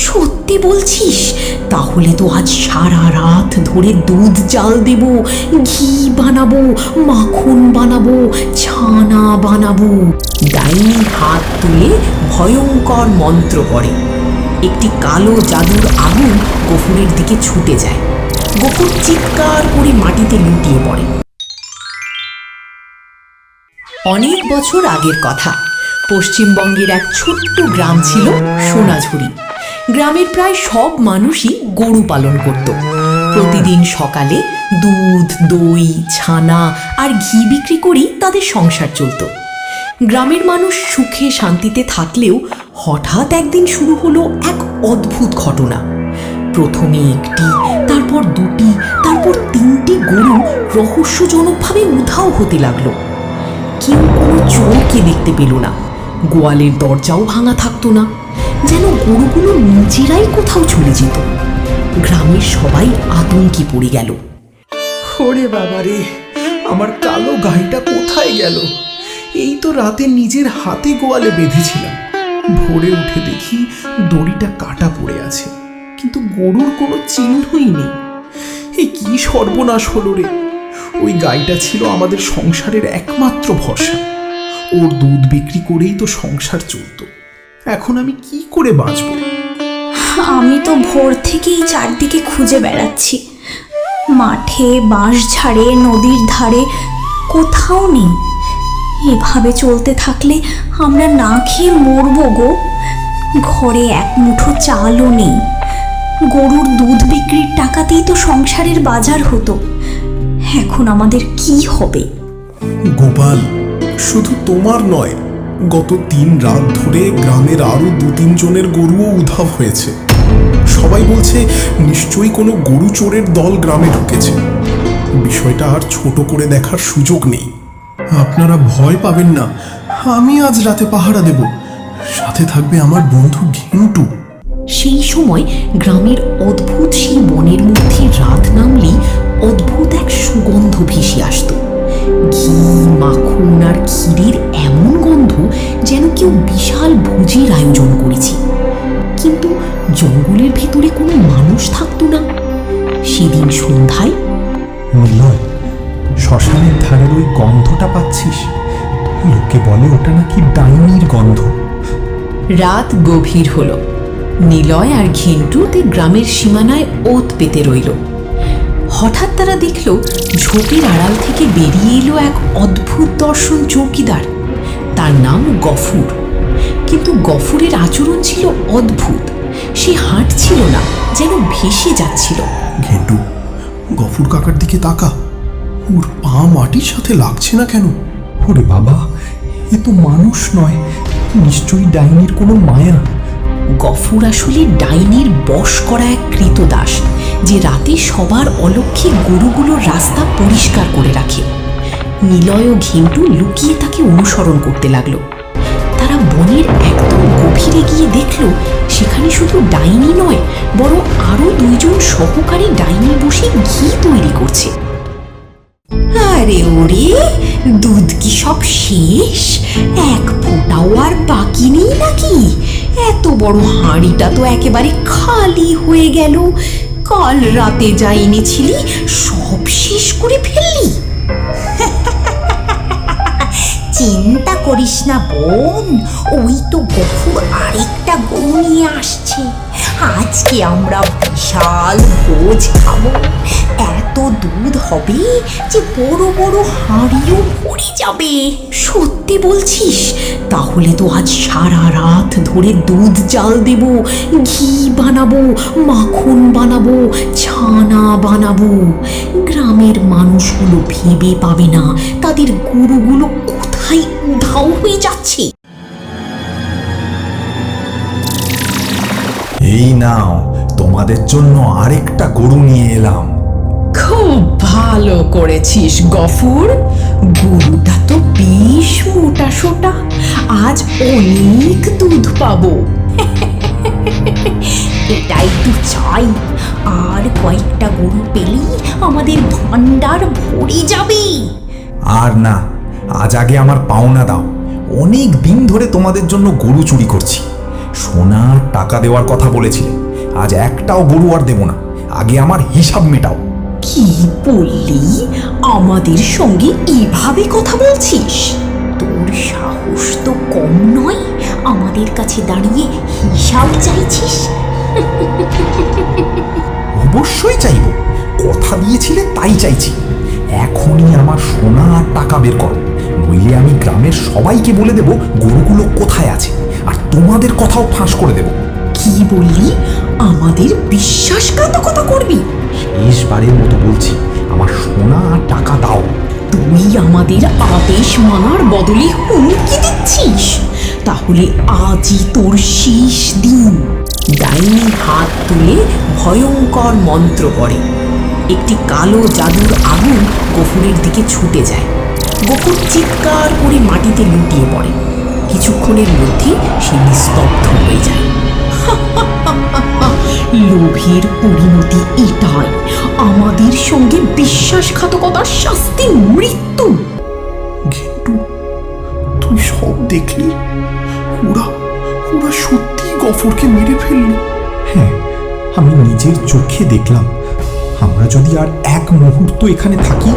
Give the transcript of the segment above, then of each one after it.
সত্যি বলছিস? তাহলে তো আজ সারা রাত ধরে দুধ জাল দেব, ঘি বানাবো, মাখন বানাবো, ছানা বানাবো। ডাইনি হাত তুলে ভয়ঙ্কর মন্ত্র পড়ে। একটি কালো জাদুর আগুন গফুরের দিকে ছুটে যায়। গফুর চিৎকার করে মাটিতে লুটিয়ে পড়ে। অনেক বছর আগের কথা। পশ্চিমবঙ্গের এক ছোট্ট গ্রাম ছিল সোনাঝুরি। গ্রামের প্রায় সব মানুষই গরু পালন করত। প্রতিদিন সকালে দুধ, দই, ছানা আর ঘি বিক্রি করেই তাদের সংসার চলত। গ্রামের মানুষ সুখে শান্তিতে থাকলেও হঠাৎ একদিন শুরু হলো এক অদ্ভুত ঘটনা। প্রথমে একটি, তারপর দুটি, তারপর তিনটি গরু রহস্যজনকভাবে উধাও হতে লাগলো। কেউ কোনো চোরকে দেখতে পেল না। গোয়ালের দরজাও ভাঙা থাকতো না, যেন গরুগুলো নিজেরাই কোথাও চলে যেত। গ্রামের সবাই আতঙ্কে পড়ে গেল। ওরে বাবারে, আমার কালো গাইটা কোথায় গেল? এই তো রাতে নিজের হাতে গোয়ালে বেঁধেছিলাম। ভোরে উঠে দেখি দড়িটা কাটা পড়ে আছে, কিন্তু গরুর কোনো চিহ্নই নেই। এই কি সর্বনাশ হলো রে! ওই গাইটা ছিল আমাদের সংসারের একমাত্র ভরসা। ওর দুধ বিক্রি করেই তো সংসার চলত। এখন আমি কি করে বাঁচব? আমি তো ভোর থেকেই চারদিকে খুঁজে বেড়াচ্ছি। মাঠে, বাঁশঝাড়ে, নদীর ধারে কোথাও নেই। এভাবে চলতে থাকলে আমরা না খেয়ে মরবো গো। ঘরে এক মুঠো চালও নেই। গরুর দুধ বিক্রির টাকাতেই তো সংসারের বাজার হতো। এখন আমাদের কি হবে? গোপাল, শুধু তোমার নয়, গত 3 রাত ধরে গ্রামের আরো 2-3 জনের গরুও উধাও হয়েছে। সবাই বলছে নিশ্চয়ই কোনো গরু চোরের দল গ্রামে ঢুকেছে। বিষয়টা আর ছোট করে দেখার সুযোগ নেই। আপনারা ভয় পাবেন না, আমি আজ রাতে পাহারা দেব। সাথে থাকবে আমার বন্ধু ঘেন্টু। সেই সময় গ্রামের অদ্ভুত সেই বনের মধ্যে রাত নামলেই অদ্ভুত এক সুগন্ধ ভেসে আসত। ঘি, মাখন আর ক্ষীরের এমন গন্ধ যেন কেউ বিশাল ভোজের আয়োজন করেছে। কিন্তু জঙ্গলের ভেতরে কোনো মানুষ থাকতো না। সেদিন সন্ধ্যায় নিলয়, শ্মশানের ধারের ওই গন্ধটা পাচ্ছিস? লোকে বলে ওটা নাকি ডাইনির গন্ধ। রাত গভীর হলো। নিলয় আর ঘেন্টু গ্রামের সীমানায় ওত পেতে রইল। হঠাৎ তারা দেখল ঝোপের আড়াল থেকে বেরিয়ে এলো এক অদ্ভুত দর্শন চৌকিদার। তার নাম গফুর। কিন্তু গফুরের আচরণ ছিল অদ্ভুত। সে হাঁটছিল না, যেন ভেসে যাচ্ছিল। ঘেন্টু, গফুর কাকার দিকে তাকা। ওর পা মাটির সাথে লাগছে না কেন? ওরে বাবা, এ তো মানুষ নয়, নিশ্চয়ই ডাইনির কোনো মায়া। গফুর আসলে ডাইনির বশ করা এক কৃতদাস, যে রাতে সবার অলক্ষ্যে গরুগুলোর রাস্তা পরিষ্কার করে রাখে। নিলয় ও ঘেন্টু লুকিয়ে তাকে অনুসরণ করতে লাগলো। তারা বনের একদম গভীরে গিয়ে দেখল সেখানে শুধু ডাইনি নয়, বরং আরো 2 জন সহকারী ডাইনি বসে ঘি তৈরি করছে। আরে ওরে, দুধ কি সব শেষ? এক ফোঁটাও আর বাকি নেই নাকি? এত বড় হাঁড়িটা তো একেবারে খালি হয়ে গেল। কাল রাতে যা এনেছিলি সব শেষ করে ফেললি? চিন্তা করিস না বোন, ওই তো গফুর আরেকটা গরু নিয়ে আসছে। আজকে আমরা বিশাল ভোজ খাবো। এত দুধ হবে যে বড় বড় হাঁড়িও ভরে যাবে। সত্যি বলছিস? তাহলে তো আজ সারা রাত ধরে দুধ জাল দেব, ঘি বানাবো, মাখন বানাবো, ছানা বানাবো। গ্রামের মানুষগুলো ভেবে পাবে না তাদের গরুগুলো কোথায় উধাও হয়ে যাচ্ছে। এই নাও, তোমাদের জন্য আরেকটা গরু নিয়ে এলাম। খুব ভালো করেছিস গফুর। গরুটা তো বেশ মোটা সোটা, আজ অনেক দুধ পাবো। এটাই তো চাই। আর কয়েকটা গরু পেলেই আমাদের ভান্ডার ভরে যাবে। আর না, আজ আগে আমার পাওনা দাও। অনেক দিন ধরে তোমাদের জন্য গরু চুরি করছি। সোনা আর টাকা দেওয়ার কথা বলেছিলে, আজ একটাও গরু আর দেব না। আগে আমার হিসাব মেটাও। কি বললি? আমাদের সঙ্গে এভাবে কথা বলছিস? তোর সাহস তো কম নয়, আমাদের কাছে দাঁড়িয়ে হিসাব চাইছিস? অবশ্যই চাইব, কথা দিয়েছিলে তাই চাইছি। এখনই আমার সোনা আর টাকা বের করো, নইলে আমি গ্রামের সবাইকে বলে দেব গরুগুলো কোথায় আছে, আর তোমাদের কথাও ফাঁস করে দেব। কি বললি? আমাদের বিশ্বাসঘাতকতা করবি? শেষবারের মতো বলছি, আমার সোনা আর টাকা দাও। তুই আমাদের আদেশ মানার বদলে হুমকি দিচ্ছিস? তাহলে আজই তোর শেষ দিন। ডাইনি হাত তুলে ভয়ঙ্কর মন্ত্র করে। একটি কালো জাদুর আগুন গফুরের দিকে ছুটে যায়। গফুর চিৎকার করে মাটিতে লুটিয়ে পড়ে। কিছুক্ষণের মধ্যে সে নিস্তব্ধ হয়ে যায়। লোভের পরিণতি এটাই, আমাদের সঙ্গে বিশ্বাসঘাতকতার শাস্তি মৃত্যু। ঘেটু, তুই সব দেখলি? ওরা ওরা সত্যি গফরকে মেরে ফেললো। হ্যাঁ, আমি নিজের চোখে দেখলাম। আমরা যদি আর এক মুহূর্ত এখানে থাকি,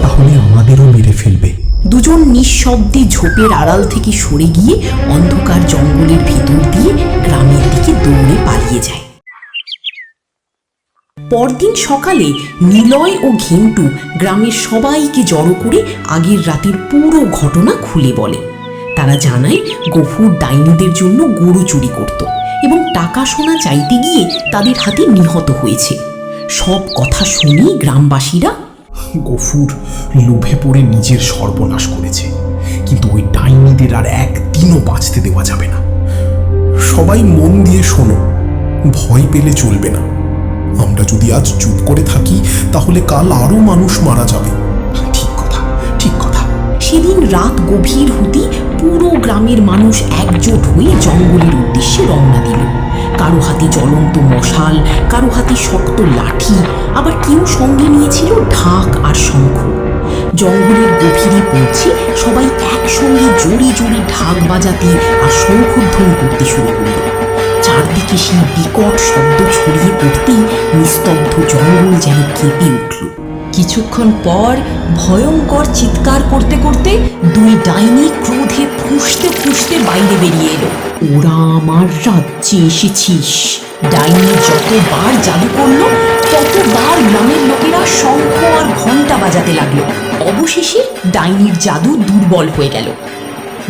তাহলে আমাদেরও মেরে ফেলবে। দুজন নিঃশব্দে ঝোপের আড়াল থেকে সরে গিয়ে অন্ধকার জঙ্গলের ভিতর দিয়ে গ্রামের দিকে দৌড়ে পালিয়ে যায়। পরদিন সকালে নিলয় ও ঘেন্টু গ্রামের সবাইকে জড়ো করে আগের রাতের পুরো ঘটনা খুলে বলে। তারা জানায় গফুর ডাইনিদের জন্য গরু চুরি করত এবং টাকা সোনা চাইতে গিয়ে তাদের হাতে নিহত হয়েছে। সব কথা শুনে গ্রামবাসীরা, গফুর লোভে পড়ে নিজের সর্বনাশ করেছে, কিন্তু ওই ডাইনিদের আর একদিনও বাঁচতে দেওয়া যাবে না। সবাই মন দিয়ে শোনো, ভয় পেলে চলবে না। আমরা যদি আজ চুপ করে থাকি, তাহলে কাল আরো মানুষ মারা যাবে। ঠিক কথা, ঠিক কথা। সেদিন রাত গভীর হতে পুরো গ্রামের মানুষ একজোট হয়ে জঙ্গলের উদ্দেশ্যে রওনা দিল। কারো হাতে জ্বলন্ত মশাল, কারো হাতে শক্ত লাঠি, আবার কেউ সঙ্গে নিয়েছিল ঢাক আর শঙ্খ। জঙ্গলের গভীরে পৌঁছে সবাই একসঙ্গে জোরে জোরে ঢাক বাজাতে আর শঙ্খধ্বনি করতে শুরু করল। চারদিকে সেই বিকট শব্দ ছড়িয়ে পড়তেই নিস্তব্ধ জঙ্গল যেন কেঁপে উঠল। কিছুক্ষণ পর ভয়ঙ্কর চিৎকার করতে করতে দুই ডাইনি ক্রোধে ফুঁসতে ফুঁসতে বাইরে বেরিয়ে এলো। ওরা আমার রাজ্যে এসেছিস। ডাইনি যতবার জাদু করলো, ততবার গ্রামের লোকেরা শঙ্খ আর ঘন্টা বাজাতে লাগলো। অবশেষে ডাইনির জাদু দুর্বল হয়ে গেল।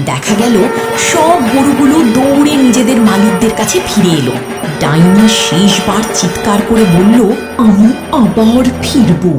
দেখা গেল সব গরুগুলো দৌড়ে নিজেদের মালিকদের কাছে ফিরে এলো। ডাইনি শেষবার চিৎকার করে বলল, আমি আবার ফিরবো।